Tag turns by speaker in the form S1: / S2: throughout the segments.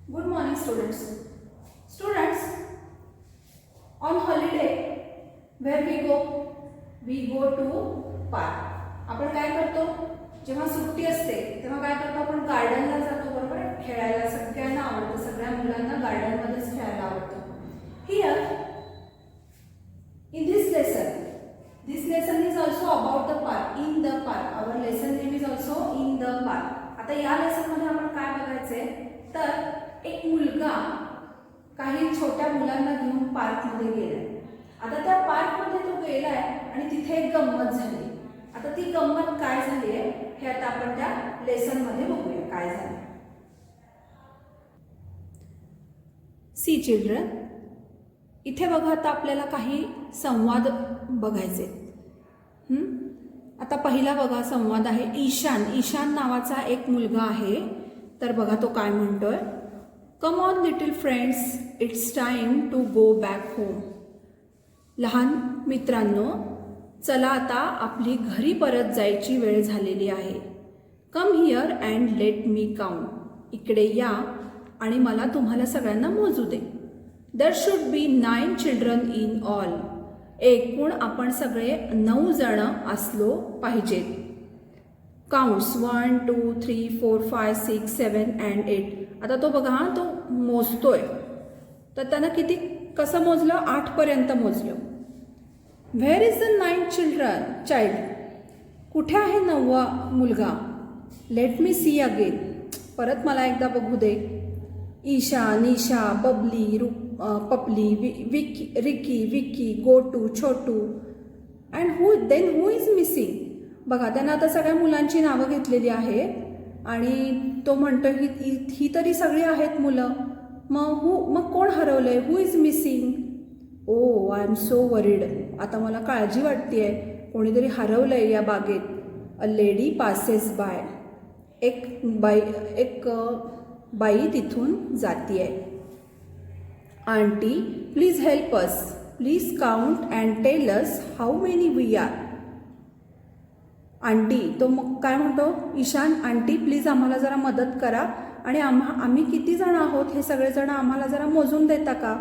S1: Good morning, students. Students, on holiday, where we go? We go to park. आपण काय करतो? जेव्हा सुट्टी असते तेव्हा काय करतो? आपण गार्डनला जातो, बरोबर आहे? खेळायला सगळ्यांना आवडतं, सगळ्या मुलांना गार्डनमध्येच खेळायला आवडतं. Here, in this lesson is also about the park, in the park. Our lesson name is also in the park. आता या लेसन मध्ये आपण काय बघायचंय तर एक मुलगा काही छोट्या मुलांना घेऊन पार्क मध्ये गेलाय. आता त्या पार्क मध्ये तो गेलाय आणि तिथे एक गंमत झाली. आता ती गंमत काय झाली आहे हे आता आपण त्या लेसन मध्ये बघूया काय झालं. सी चिल्ड्रन, इथे बघा आता आपल्याला काही संवाद बघायचे. आता पहिला बघा संवाद आहे ईशान नावाचा एक मुलगा आहे. तर बघा तो काय म्हणतोय. Come on little friends, it's time to go back home. लहान मित्रांनो, चला आता आपली घरी परत जायची वेळ झालेली आहे. Come here and let me count. इकडे या आणि मला तुम्हाला सगळ्यांना मोजू दे. There should be 9 children in all. एकूण आपण सगळे 9 जण असलो पाहिजेत. Counts 1 2 3 4 5 6 7 and 8. आता तो बघा तो मोजतोय. तर त्यानं किती कसं मोजलं? 8 पर्यंत मोजलं. Where is the 9th child. कुठे आहे 9वा मुलगा? Let me see again. परत मला एकदा बघू दे. Isha, Nisha, Babli, Papli, Ricky, Vicky, Gotu, Chhotu and who is missing. बघा त्यानं आता सगळ्या मुलांची नावं घेतलेली आहेत आणि तो म्हणतो ही तरी सगळी आहेत मुलं. मग कोण हरवलंय? Who is missing? Oh I am so worried. आता मला काळजी वाटतेय. कोणीतरी हरवलंय या बागेत. A lady passes by. एक बाई तिथून जातीये. Aunty please help us. Please count and tell us how many we are. Aunty, तो मग काय म्हणतो? ईशान, आंटी प्लीज आम्हाला जरा मदत करा आणि आम्ही किती जण आहोत हे सगळेजण आम्हाला जरा मोजून देता का?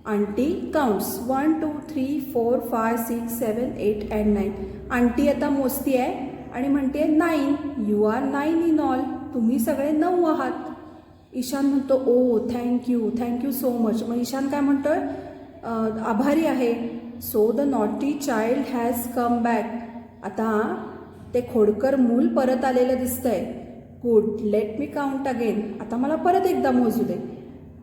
S1: Aunty counts 1 2 3 4 5 6 7 8 and 9. आंटी आता मोजती आहे आणि म्हणते 9. You are 9 in all. तुम्ही सगळे 9 आहात. ईशान म्हणतो ओ थँक्यू सो मच. मग ईशान काय म्हणतोय? आभारी आहे. So the naughty child has come back. आता ते खोडकर मूल परत आलेलं दिसतंय. Good, late me count again. आता मला परत एकदा मोजू दे.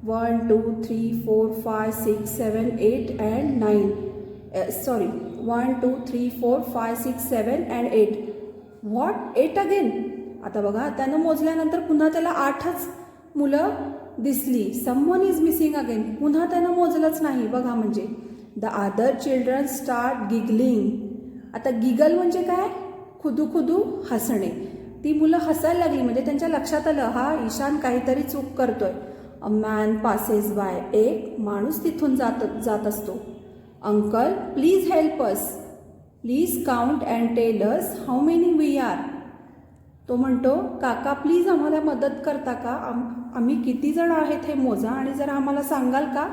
S1: 1 2 3 4 5 6 7 8 and 9. Sorry 1 2 3 4 5 6 7 and 8. What? 8 again. आता बघा त्यानं मोजल्यानंतर पुन्हा त्याला 8च मुलं दिसली. Someone is missing again. पुन्हा त्यानं मोजलंच नाही. बघा म्हणजे the other children start giggling. आता गिगल म्हणजे काय? खुदू हसणे. ती मुलं हसायला लागली म्हणजे त्यांच्या लक्षात आलं हा ईशान काहीतरी चूक करतोय. A man passes by. एक माणूस तिथून जात असतो. Uncle please help us. Please count and tell us how many we are. तो म्हणतो काका प्लीज आम्हाला मदत करता का? आम्ही किती जण आहेत हे मोजा आणि जरा आम्हाला सांगाल का?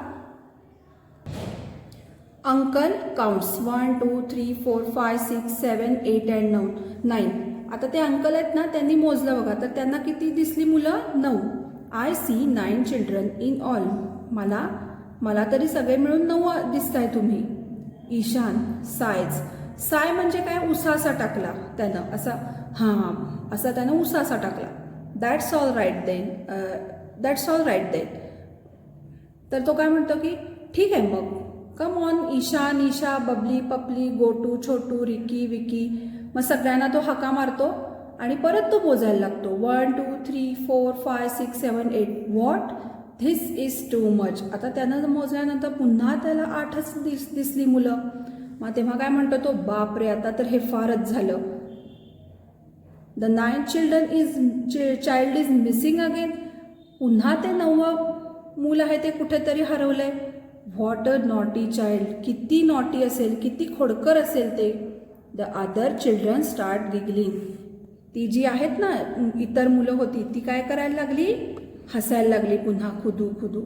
S1: Uncle counts 1 2 3 4 5 6 7 8 and 9. आता ते अंकल आहेत ना, त्यांनी मोजलं बघा. तर त्यांना किती दिसली मुलं? 9. I see 9 children in all. मला तरी सगळे मिळून 9 दिसताय तुम्ही. ईशान साय म्हणजे काय? उसासा टाकला त्यानं. असा त्यानं उसासा टाकला. That's all right then. तर तो काय म्हणतो की ठीक आहे मग. Come on Isha, Nisha, Babli, Papli, Gotu, Chhotu, Ricky, Vicky. मग सगळ्यांना तो हाका मारतो आणि परत तो मोजायला लागतो. 1 2 3 4 5 6 7 8. What? This is too much. आता त्यानं मोजल्यानंतर पुन्हा त्याला 8च दिसली मुलं. मग तेव्हा काय म्हणतो तो? बापरे, आता तर हे फारच झालं. The 9th child is missing again. पुन्हा ते 9वं मूल आहे ते कुठेतरी हरवलंय. What a naughty child. किती नॉटी असेल, किती खोडकर असेल ते. The other children start giggling. ती जी आहेत ना इतर मुलं होती ती काय करायला लागली? हसायला लागली पुन्हा खुदू खुदू.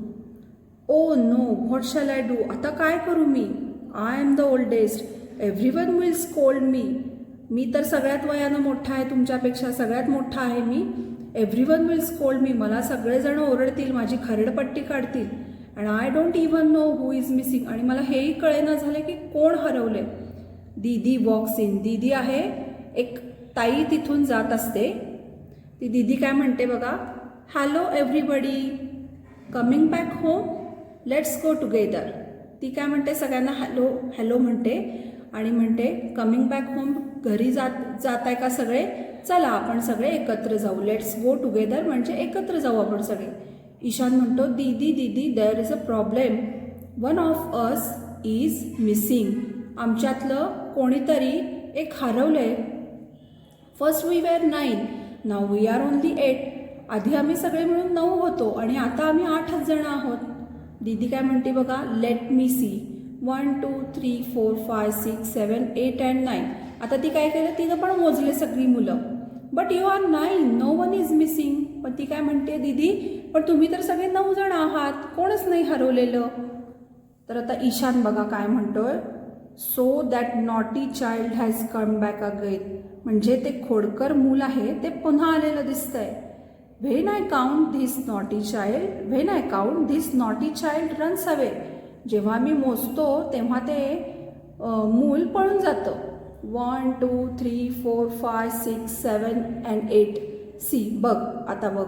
S1: Oh no, what shall I do? आता काय करू मी? I am the oldest, everyone will scold me. मी तर सगळ्यात वयानं मोठा आहे, तुमच्यापेक्षा सगळ्यात मोठा आहे मी. एव्हरीवन विल स्कोल्ड मी, मला सगळेजण ओरडतील, माझी खरडपट्टी काढतील. And I don't even know who is missing, आणि मला हेही कळेना झाले की कोण हरवले. दीदी वॉक्स इन, दीदी आहे एक ताई तिथून जात असते. ती दीदी काय म्हणते बघा, hello everybody, coming back home, let's go together. ती काय म्हणते, सगळ्यांना हॅलो हॅलो म्हणते आणि म्हणते कमिंग बॅक होम, घरी जात आहे का सगळे? चला आपण सगळे एकत्र जाऊ. लेट्स गो टुगेदर म्हणजे एकत्र जाऊ आपण सगळे. ईशान म्हणतो, दीदी दीदी there is a problem, one of us is missing. आमच्यातलं कोणीतरी एक हरवलंय. First we were 9, now we are only 8. आधी आम्ही सगळे मिळून 9 होतो आणि आता आम्ही 8च जण आहोत. दीदी काय म्हणते बघा, लेट मी सी, 1 2 3 4 5 6 7 8 अँड 9. आता ती काय केलं, तिनं पण मोजले सगळी मुलं. But you are 9, no one is missing. पण ती काय म्हणते, दीदी पण तुम्ही तर सगळे 9 जण आहात, कोणच नाही हरवलेलं. तर आता ईशान बघा काय म्हणतोय, so that naughty child has come back again. म्हणजे ते खोडकर मूल आहे ते पुन्हा आलेलं दिसतंय. When I count this naughty child, when I count this naughty child runs away. जेव्हा मी मोजतो तेव्हा ते मूल पळून जातं. 1 2 3 4 5 6 7 अँड 8. सी, बघ आता बघ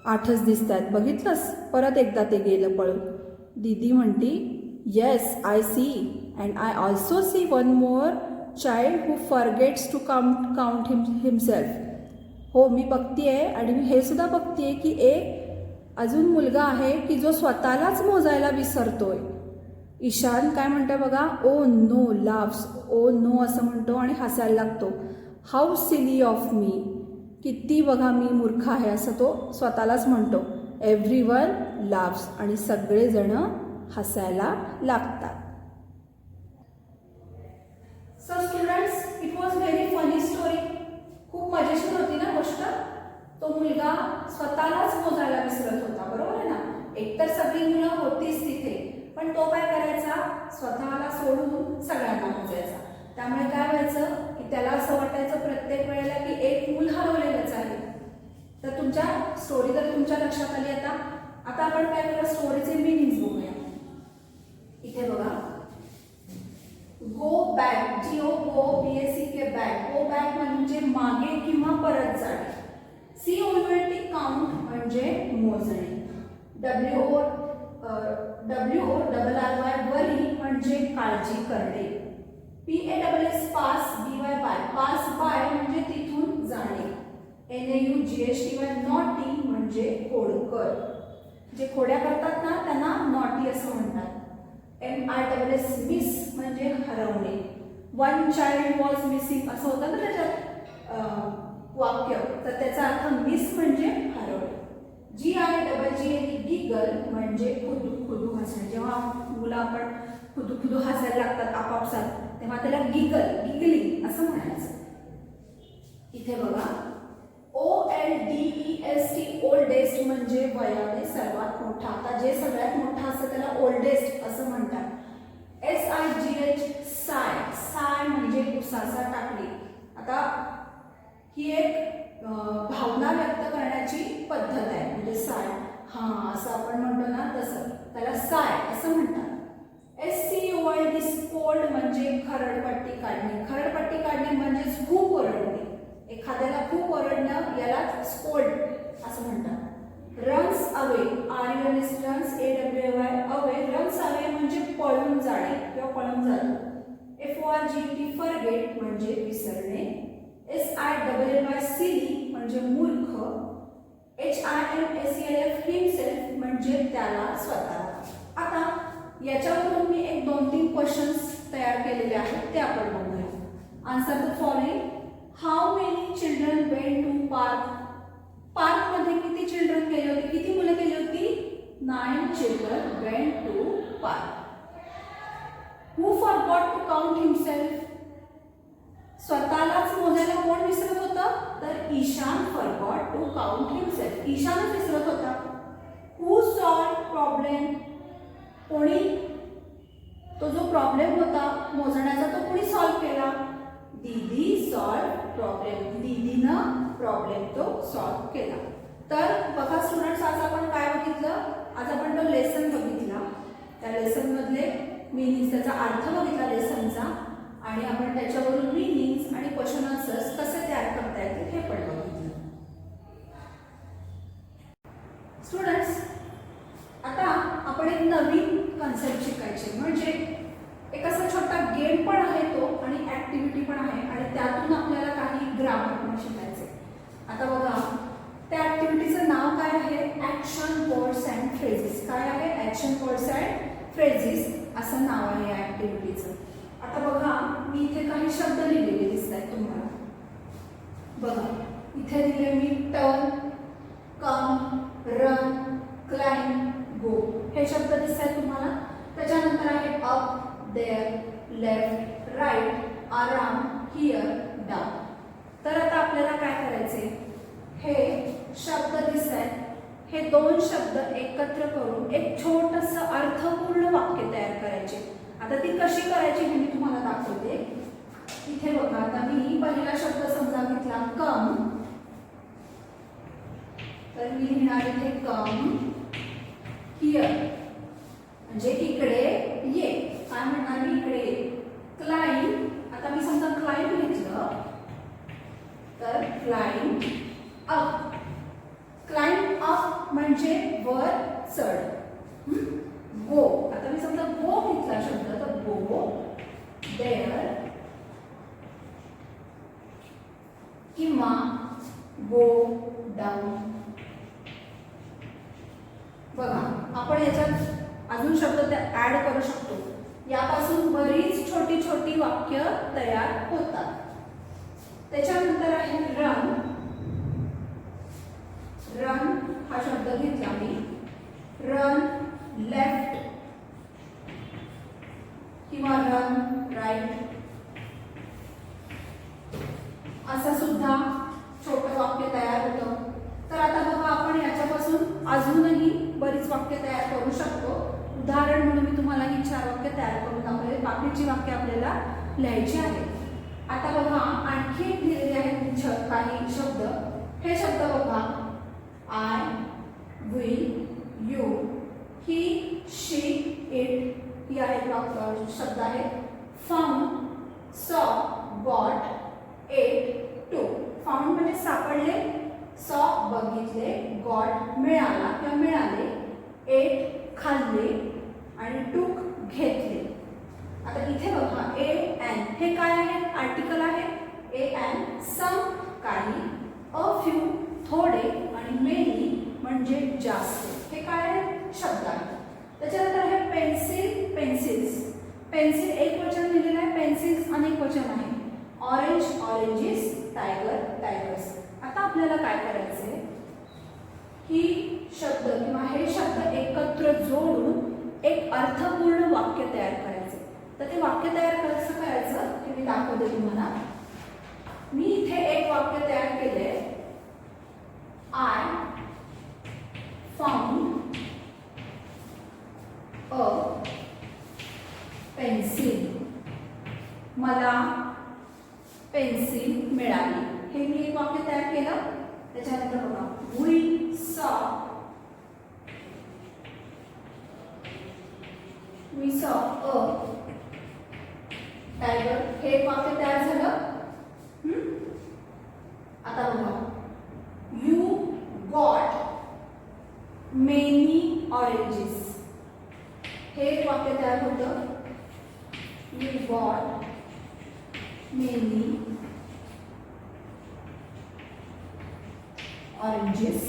S1: 8च दिसत आहेत, बघितलंस? परत एकदा ते गेलं पळून. दीदी म्हणती, yes I see, and I also see one more child who forgets to count himself. हो मी बघतीये आणि मी हे सुद्धा बघतीये की एक अजून मुलगा आहे की जो स्वतःलाच मोजायला विसरतोय. ईशान काय म्हणतोय बघा, ओ नो लाव्स, ओ नो असं म्हणतो आणि हसायला लागतो. हाऊ सिली ऑफ मी, किती बघा मी मूर्ख आहे असं तो स्वतःलाच म्हणतो. एव्हरीवन लाव्स, आणि सगळेजण हसायला लागतात. So students, it was very funny story. खूप मजेशीर होती ना गोष्ट. तो मुलगा स्वतःलाच मोजायला विसरत होता, बरोबर आहे ना. एकतर सगळी मुलं होतीच तिथे, पण तो काय करायचा, स्वतःला सोडून सगळ्यांना मोजायचा. त्यामुळे काय व्हायचं की त्याला असं वाटायचं प्रत्येक वेळेला की एक मूल हरवलेलंच आहे. तर तुमच्या स्टोरी तर तुमच्या लक्षात आली. आता आपण काय करूया, स्टोरीचे मिनिंग्स बघूया. इथे बघा, go back, GO back, go back म्हणजे मागे किंवा परत जाणे. COULT काउंट म्हणजे मोजणे. WORRY वरी म्हणजे काळजी करणे. PASS pass, BY by, pass by म्हणजे तिथून जाणे. NAUGHTY नॉटी म्हणजे खोडकर. जे खोड्या करतात ना त्यांना नॉटी असं म्हणतात. MISS मिस म्हणजे हरवणे. वन चाइल्ड वॉज मिसिंग असं होतं ना त्याच्यात वाक्य, तर त्याचा अर्थ मिस म्हणजे हरवणे. GIGGLE गिगल म्हणजे खुदू खुदू हसणे. जेव्हा मुलं आपण खुदू खुदू हसायला लागतात आपापसात तेव्हा त्याला गिगलिंग असं म्हणायचं. इथे बघा, OLDEST ओल्डेस्ट म्हणजे वयाने सर्वात मोठा. आता जे सगळ्यात मोठा असतं त्याला ओल्डेस्ट असं म्हणतात. SIGH साय म्हणजे उसासा टाकली. आता ही एक भावना व्यक्त करण्याची पद्धत आहे. म्हणजे साय, हा असं आपण म्हणतो ना तसं, त्याला साय असं म्हणतात. SCOLD स्कोल्ड म्हणजे खरडपट्टी काढणे. खरडपट्टी काढणे म्हणजे खूप ओरडणे. एखाद्याला खूप ओरडणं याला स्कोल्ड असं म्हणतात. Runs away, runs AWAY away, runs away म्हणजे पळून जाणे किंवा पळून जाणे. FORGET फॉरगेट म्हणजे विसरणे. SILLY सिली म्हणजे मूर्ख. HIMSELF हिमसेल्फ म्हणजे त्याला स्वतःला. आता याच्यावरून मी एक 2-3 क्वेश्चन्स तयार केलेले आहेत ते आपण बघूया. Answer the following. How many children went to park. Park मध्ये किती चिल्ड्रन गेले होते, किती मुलं गेली होती? 9 children went to park. Who forgot to count himself. स्वतःलाच मोजायला कोण विसरत होतं? तर Ishan forgot to count himself. ईशानच विसरत होता. प्रॉब्लेम? कोणी तो जो प्रॉब्लेम होता मोजण्याचा तो कोणी सॉल्व्ह केला? दीदी सॉल्व प्रॉब्लेम. दीदीनं प्रॉब्लेम तो सॉल्व्ह केला. तर बघा स्टुडंट्स, आज आपण काय बघितलं? आज आपण तो लेसन बघितला. त्या लेसन मधले मीनिंग्स, त्याचा अर्थ बघितला लेसनचा, आणि आपण त्याच्यावरून मीनिंग्स आणि क्वेश्चन आन्सर्स कसे तयार करता येतील हे पण बघितलं. स्टुडंट्स, आता आपण एक नवीन कन्सेप्ट शिकायचे, म्हणजे एक असा छोटा गेम पण आहे तो आणि ऍक्टिव्हिटी पण आहे, आणि त्यातून आपल्याला काही ग्रामर पण शिकायचे. आता बघा, त्या ऍक्टिव्हिटीचं नाव काय आहे? Action words and phrases. काय आहे? ऍक्शन वर्ड्स अँड फ्रेजेस असं नाव आहे या ऍक्टिव्हिटीचं. आता बघा, मी इथे काही शब्द लिहिलेले दिसत आहेत तुम्हाला. बघा, इथे दिले मी turn, come, run, climb, go. हे शब्द दिसत आहेत तुम्हाला. त्याच्यानंतर आहे up, there, left, right, around, here, down. तर आता आपल्याला काय करायचे? हे शब्द दिसत आहेत, हे दोन शब्द एकत्र करून एक छोटंसं अर्थपूर्ण वाक्य तयार करायचे. आता ती कशी करायची हे मी तुम्हाला दाखवते. इथे बघा, आता मी पहिला शब्द समजा घेतला कम, तर मी लिहिणार इथे कम हिअर, म्हणजे इकडे ये. काय म्हणणार मी? इकडे ये. क्लाइंब, आता मी समजा क्लाइंब घेतलं, तर क्लाइंब अप. क्लाइंब अप म्हणजे वर चढ. गो, आता मी समजा गो घेतला शब्द, तर गो देअर, किंवा गो डाऊन. बघा, आपण याच्यात अजून शब्द ऍड करू शकतो. यापासून बरीच छोटी छोटी वाक्य तयार होतात. त्याच्यानंतर आहे रन. रन हा शब्द घेतला मी. रन लेफ्ट किंवा रन राईट, असं सुद्धा छोटं वाक्य तयार होतं. तर आता बघा, आपण याच्यापासून अजूनही बरीच वाक्य तयार करू शकतो. उदाहरण म्हणून मी तुम्हाला ही 4 वाक्य तयार करून दाखवले. बाकीची वाक्य आपल्याला लिहायची आहेत. आता बघा, आणखी एक दिलेले आहेत काही शब्द. हे शब्द बघा, I, we, you, he, she, it, ही आहेत शब्द आहेत. फाउंड, सॉ, गॉट, एट, टू. फाउंड म्हणजे सापडले, सॉ बघितले, गॉट मिळाला किंवा मिळाले, एट खाल्ले, आणि टूक घेतले. आता इथे बघा, ए एन हे काय आहे? आर्टिकल आहे. ए एन सम काही, अ फ्यू थोडे, आणि मेनी म्हणजे जास्त. हे काय आहे? शब्द आहे. त्याच्यानंतर आहे पेन्सिल, पेन्सिल्स. पेन्सिल एक वचन लिहिलेलं आहे, पेन्सिल्स अनेक वचन आहे. Orange, oranges, tiger, tigers. आता आपल्याला काय करायचंय? ही शब्द किंवा हे शब्द एकत्र जोडून एक अर्थपूर्ण वाक्य तयार करायचे. तर ते वाक्य तयार कसं करायचं हे मी दाखवते तुम्हाला. मी इथे एक वाक्य तयार केले. I found a pencil. मला पेन्सिल मिळाली. हे मी एक वाक्य तयार केलं. त्याच्यानंतर बघा, वी सॉ, वी सॉ अ टायगर. हे एक वाक्य तयार झालं. आता बघा, यू गॉट मेनी ऑरेंजेस. हे एक वाक्य तयार होतं. You got many oranges.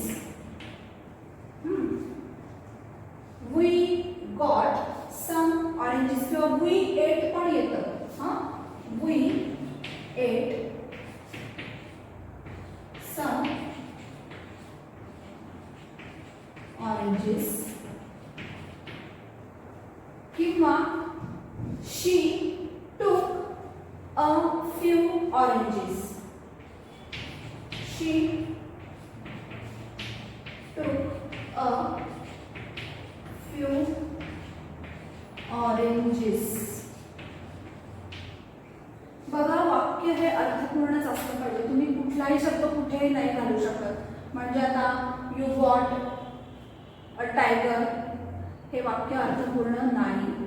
S1: We got some oranges. किंवा we ate पण येतं. We ate some oranges. किंवा she took a few oranges. She took a few oranges. बघा, वाक्य हे अर्थपूर्णच असलं पाहिजे. तुम्ही कुठलाही शब्द कुठेही नाही घालू शकत. म्हणजे आता यू गॉट अ टायगर हे वाक्य अर्थपूर्ण नाही.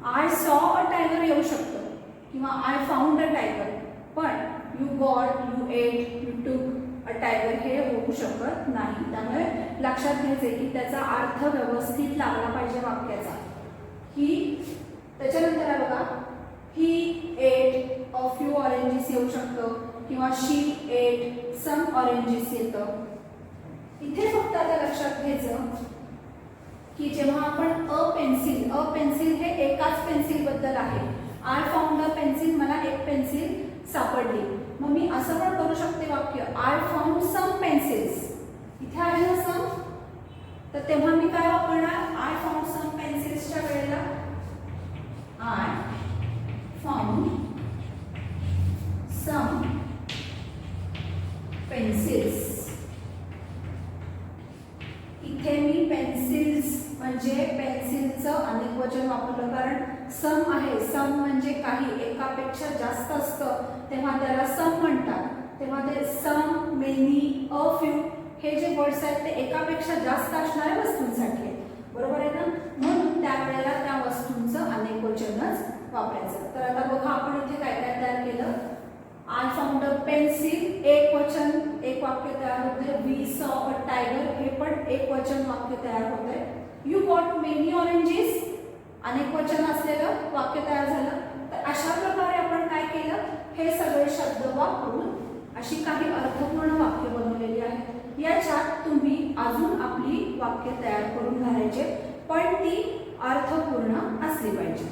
S1: आय सॉ अ टायगर येऊ शकतं किंवा आय फाउंड अ टायगर, पण you got, you ate, you took a tiger हे होऊ शकत नाही. त्यामुळे लक्षात घ्यायचे की त्याचा अर्थ व्यवस्थित लागला पाहिजे वाक्याचा. ही त्याच्यानंतर आहे बघा, ही एट अ फ्यू ऑरेंजेस येऊ शकतं किंवा शी एट सम ऑरेंजेस येतं. इथे फक्त आता लक्षात घ्यायचं की जेव्हा आपण अ पेन्सिल हे एकाच पेन्सिल बद्दल आहे. आय फाउंड अ पेन्सिल, मला एक पेन्सिल सापडली. मग मी असं पण करू शकते वाक्य, आय फाउंड सम पेन्सिल्स. इथे आहे ना सम, तर तेव्हा मी काय वापरणार, आय फाउंड सम पेन्सिल्सच्या वेळेला आय फाउंड सम पेन्सिल्स. इथे मी पेन्सिल्स म्हणजे पेन्सिलचं अनेक वचन वापरलं, कारण सम आहे. सम म्हणजे काही, एकापेक्षा जास्त असतं तेव्हा त्याला सम म्हणतात. तेव्हा ते सम, मेनी, अ फ्यू हे जे वर्ड्स आहेत ते एकापेक्षा जास्त असणाऱ्या वस्तूंसाठी आहेत. बरोबर आहे ना. म्हणून त्यावेळेला त्या वस्तूंचं अनेक वचनच वापरायचं. तर आता बघा, आपण इथे काय काय तयार केलं. आय फाउंड अ पेन्सिल, एक वचन, एक वाक्य तयार होते. वी सॉ अ टायगर हे पण एक वचन वाक्य तयार होते. यू गॉट मेनी ऑरेंजेस अनेक वचन असलेलं वाक्य तयार झालं. तर अशा प्रकारे आपण काय केलं, हे सगळे शब्द वापरून अशी काही अर्थपूर्ण वाक्य बनवलेली आहेत. याच्यात तुम्ही अजून आपली वाक्य तयार करून घालायचे, पण ती अर्थपूर्ण असली पाहिजे.